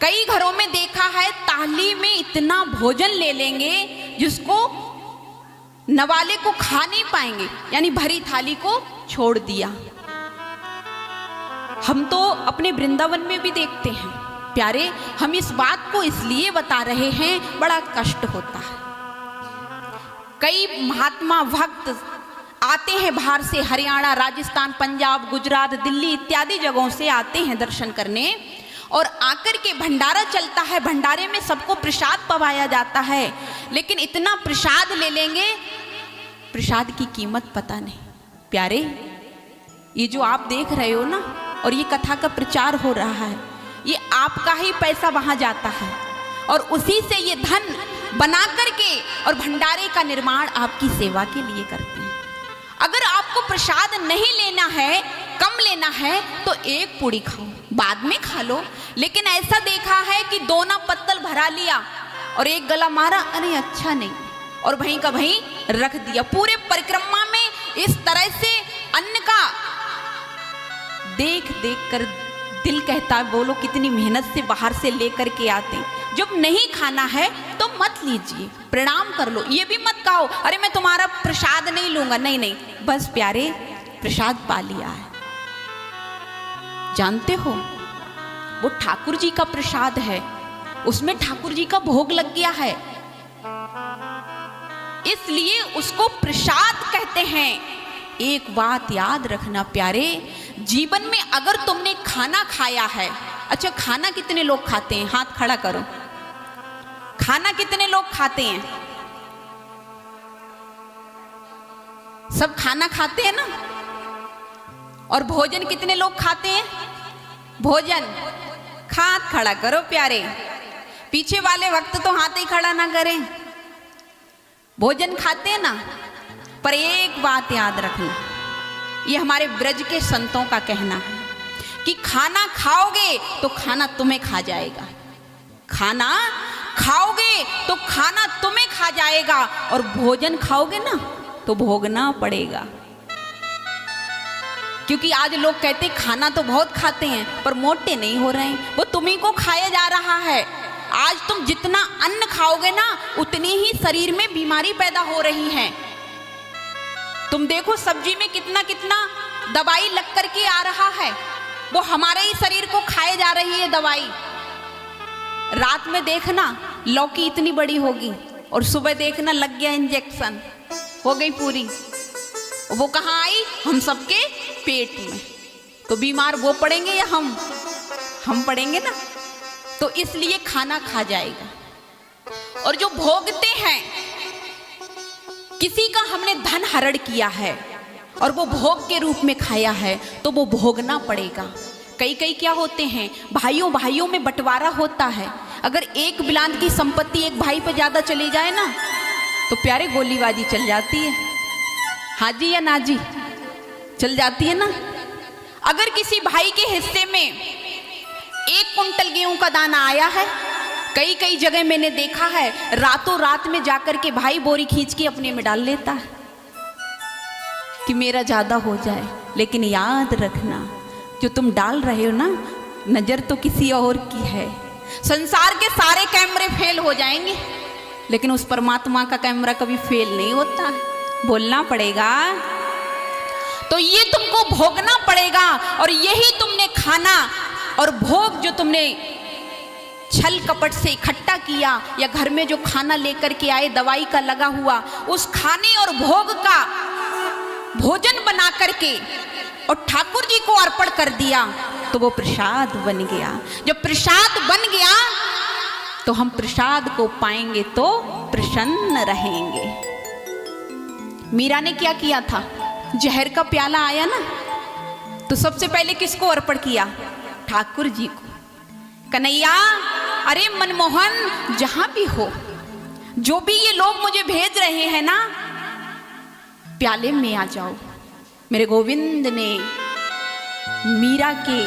कई घरों में देखा है थाली में इतना भोजन ले लेंगे जिसको नवाले को खा नहीं पाएंगे, यानी भरी थाली को छोड़ दिया। हम तो अपने वृंदावन में भी देखते हैं प्यारे। हम इस बात को इसलिए बता रहे हैं, बड़ा कष्ट होता है। कई महात्मा भक्त आते हैं बाहर से, हरियाणा, राजस्थान, पंजाब, गुजरात, दिल्ली इत्यादि जगहों से आते हैं दर्शन करने, और आकर के भंडारा चलता है। भंडारे में सबको प्रसाद पवाया जाता है, लेकिन इतना प्रसाद ले लेंगे, प्रसाद की कीमत पता नहीं। प्यारे, ये जो आप देख रहे हो ना, और ये कथा का प्रचार हो रहा है, ये आपका ही पैसा वहां जाता है, और उसी से ये धन बना करके और भंडारे का निर्माण आपकी सेवा के लिए करते हैं। अगर आपको प्रसाद नहीं लेना है, कम लेना है, तो एक पूड़ी खाओ, बाद में खा लो। लेकिन ऐसा देखा है कि दोना पत्तल भरा लिया और एक गला मारा, अरे अच्छा नहीं, और वहीं का वहीं रख दिया। पूरे परिक्रमा में इस तरह से अन्न का देख देख कर दिल कहता है, बोलो कितनी मेहनत से बाहर से लेकर के आते। जब नहीं खाना है तो मत लीजिए, प्रणाम कर लो। ये भी मत कहो अरे मैं तुम्हारा प्रसाद नहीं लूंगा, नहीं नहीं, बस प्यारे प्रसाद पा लिया है। जानते हो वो ठाकुर जी का प्रसाद है, उसमें ठाकुर जी का भोग लग गया है, इसलिए उसको प्रसाद कहते हैं। एक बात याद रखना प्यारे, जीवन में अगर तुमने खाना खाया है, अच्छा खाना कितने लोग खाते हैं, हाथ खड़ा करो। खाना कितने लोग खाते हैं? सब खाना खाते हैं ना। और भोजन कितने लोग खाते हैं? भोजन, हाथ खड़ा करो प्यारे। पीछे वाले वक्त तो हाथ ही खड़ा ना करें। भोजन खाते हैं ना, पर एक बात याद रखना, ये हमारे ब्रज के संतों का कहना है कि खाना खाओगे तो खाना तुम्हें खा जाएगा, खाना खाओगे तो खाना तुम्हें खा जाएगा, और भोजन खाओगे ना तो भोगना पड़ेगा। क्योंकि आज लोग कहते खाना तो बहुत खाते हैं पर मोटे नहीं हो रहे हैं, वो तुम्हीं को खाया जा रहा है। आज तुम जितना अन्न खाओगे ना, उतनी ही शरीर में बीमारी पैदा हो रही है। तुम देखो सब्जी में कितना कितना दवाई लग करके आ रहा है, वो हमारे ही शरीर को खाए जा रही है दवाई। रात में देखना लौकी इतनी बड़ी होगी, और सुबह देखना लग गया इंजेक्शन, हो गई पूरी। वो कहाँ आई? हम सबके पेट में। तो बीमार वो पड़ेंगे या हम पड़ेंगे ना। तो इसलिए खाना खा जाएगा। और जो भोगते हैं, किसी का हमने धन हरण किया है और वो भोग के रूप में खाया है, तो वो भोगना पड़ेगा। कई कई क्या होते हैं, भाइयों भाइयों में बंटवारा होता है। अगर एक बिलांत की संपत्ति एक भाई पे ज्यादा चली जाए ना, तो प्यारे गोलीबाजी चल जाती है। हाँ जी या ना जी, चल जाती है ना। अगर किसी भाई के हिस्से में 1 कुंटल गेहूं का दाना आया है, कई कई जगह मैंने देखा है, रातों रात में जाकर के भाई बोरी खींच के अपने में डाल लेता है कि मेरा ज्यादा हो जाए। लेकिन याद रखना, जो तुम डाल रहे हो ना, नजर तो किसी और की है। संसार के सारे कैमरे फेल हो जाएंगे, लेकिन उस परमात्मा का कैमरा कभी फेल नहीं होता है। बोलना पड़ेगा, तो ये तुमको भोगना पड़ेगा। और यही तुमने खाना और भोग जो तुमने छल कपट से इकट्ठा किया, या घर में जो खाना लेकर के आए दवाई का लगा हुआ, उस खाने और भोग का भोजन बना करके और ठाकुर जी को अर्पण कर दिया, तो वो प्रसाद बन गया। जब प्रसाद बन गया तो हम प्रसाद को पाएंगे तो प्रसन्न रहेंगे। मीरा ने क्या किया था? जहर का प्याला आया ना, तो सबसे पहले किसको अर्पण किया? ठाकुर जी को। कन्हैया, अरे मनमोहन, जहां भी हो, जो भी ये लोग मुझे भेज रहे हैं ना, प्याले में आ जाओ। मेरे गोविंद ने मीरा के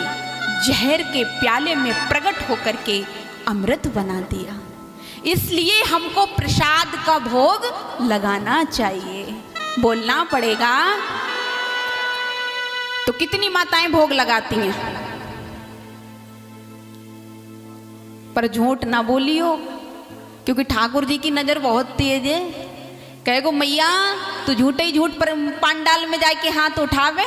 जहर के प्याले में प्रकट होकर के अमृत बना दिया। इसलिए हमको प्रसाद का भोग लगाना चाहिए, बोलना पड़ेगा। तो कितनी माताएं भोग लगाती हैं? पर झूठ ना बोलियो, क्योंकि ठाकुर जी की नज़र बहुत तेज है। कहेगो मैया तू झूठे ही झूठ पर पांडाल में जाके हाथ उठावे